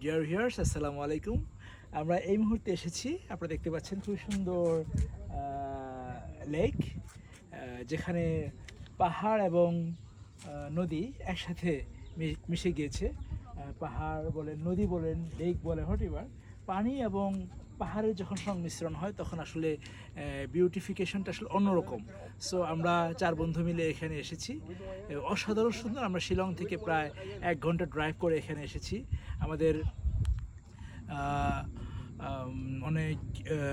Dear viewers, আসসালামু আলাইকুম। আমরা এই মুহূর্তে এসেছি, আপনারা দেখতে পাচ্ছেন খুব সুন্দর লেক, যেখানে পাহাড় এবং নদী একসাথে মিশে গিয়েছে। পাহাড় বলেন, নদী বলেন, লেক বলেন, হোয়াটএভার, পানি এবং পাহাড়ের যখন সংমিশ্রণ হয় তখন আসলে বিউটিফিকেশনটা আসলে অন্যরকম। সো আমরা 4 বন্ধু মিলে এখানে এসেছি। অসাধারণ সুন্দর। আমরা শিলং থেকে প্রায় 1 ঘন্টা ড্রাইভ করে এখানে এসেছি। আমাদের আহ, অনেক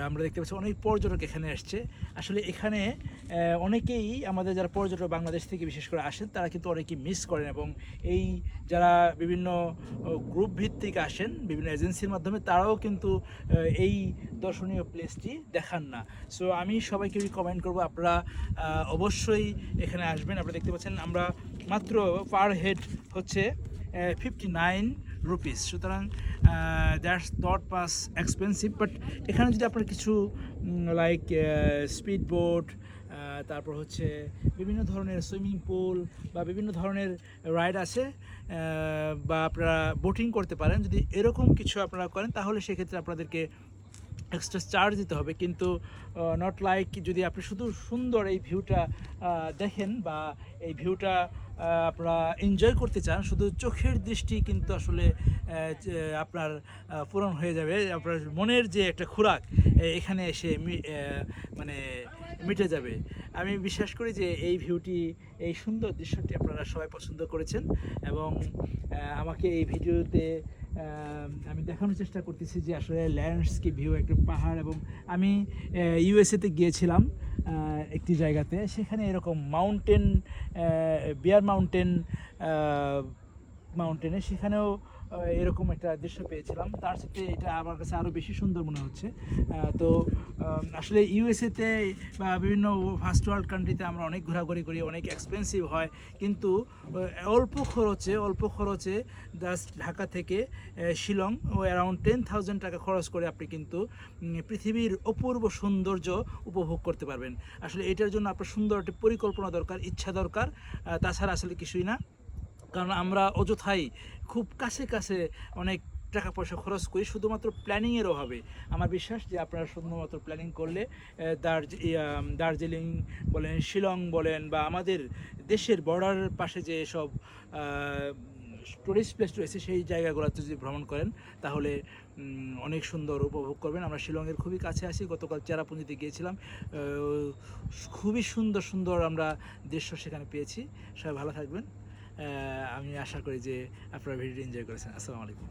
আমরা দেখতে পাচ্ছি অনেক পর্যটক এখানে আসছে। আসলে এখানে অনেকেই আমাদের যারা পর্যটক বাংলাদেশ থেকে বিশেষ করে আসেন তারা কিন্তু অনেকেই মিস করেন, এবং এই যারা বিভিন্ন গ্রুপ ভিত্তিক আসেন বিভিন্ন এজেন্সির মাধ্যমে তারাও কিন্তু এই দর্শনীয় প্লেসটি দেখান না। সো আমি সবাইকে রিকমেন্ড করবো আপনারা অবশ্যই এখানে আসবেন। আপনারা দেখতে পাচ্ছেন আমরা মাত্র পার হেড হচ্ছে 59 রুপিস, সুতরাং that's not much expensive. But এখানে যদি আপনার কিছু লাইক স্পিড বোট, তারপর হচ্ছে বিভিন্ন ধরনের সুইমিং পুল বা বিভিন্ন ধরনের রাইড আছে, বা আপনারা বোটিং করতে পারেন। যদি এরকম কিছু আপনারা করেন তাহলে সেক্ষেত্রে আপনাদেরকে এক্সট্রা চার্জ দিতে হবে, কিন্তু নট লাইক যদি আপনি শুধু সুন্দর এই ভিউটা দেখেন বা এই ভিউটা আপনারা এনজয় করতে চান, শুধু চোখের দৃষ্টি কিন্তু আসলে আপনার পূরণ হয়ে যাবে। আপনার মনের যে একটা খোরাক এখানে এসে মানে মিটে যাবে। আমি বিশ্বাস করি যে এই ভিউটি, এই সুন্দর দৃশ্যটি আপনারা সবাই পছন্দ করেছেন, এবং আমাকে এই ভিডিওতে আমি দেখানোর চেষ্টা করতেছি যে আসলে ল্যান্ডস্কেপ ভিউ, একটা পাহাড়। এবং আমি ইউএসএতে গিয়েছিলাম একটি জায়গাতে, সেখানে এরকম মাউন্টেন, বিয়ার মাউন্টেনে, সেখানেও এরকম একটা দৃশ্য পেয়েছিলাম। তার সাথে এটা আমার কাছে আরও বেশি সুন্দর মনে হচ্ছে। তো আসলে ইউএসএতে বা বিভিন্ন ফার্স্ট ওয়ার্ল্ড কান্ট্রিতে আমরা অনেক ঘোরাঘুরি করি, অনেক এক্সপেন্সিভ হয়, কিন্তু অল্প খরচে জাস্ট ঢাকা থেকে শিলং ও অ্যারাউন্ড 10,000 টাকা খরচ করে আপনি কিন্তু পৃথিবীর অপূর্ব সৌন্দর্য উপভোগ করতে পারবেন। আসলে এটার জন্য আপনার সুন্দর একটি পরিকল্পনা দরকার, ইচ্ছা দরকার, তাছাড়া আসলে কিছুই না। কারণ আমরা অযথাই খুব কাছে কাছে অনেক টাকা পয়সা খরচ করি শুধুমাত্র প্ল্যানিংয়ের অভাবে। আমার বিশ্বাস যে আপনারা শুধুমাত্র প্ল্যানিং করলে দার্জিলিং বলেন, শিলং বলেন, বা আমাদের দেশের বর্ডার পাশে যে সব টুরিস্ট প্লেস রয়েছে সেই জায়গাগুলোতে যদি ভ্রমণ করেন তাহলে অনেক সুন্দর উপভোগ করবেন। আমরা শিলংয়ের খুবই কাছে আছি, গতকাল চেরাপুঞ্জিতে গিয়েছিলাম, খুবই সুন্দর সুন্দর আমরা দৃশ্য সেখানে পেয়েছি। সবাই ভালো থাকবেন। আমি আশা করি যে আপনারা ভিডিওটি এনজয় করেছেন। আসসালামু আলাইকুম।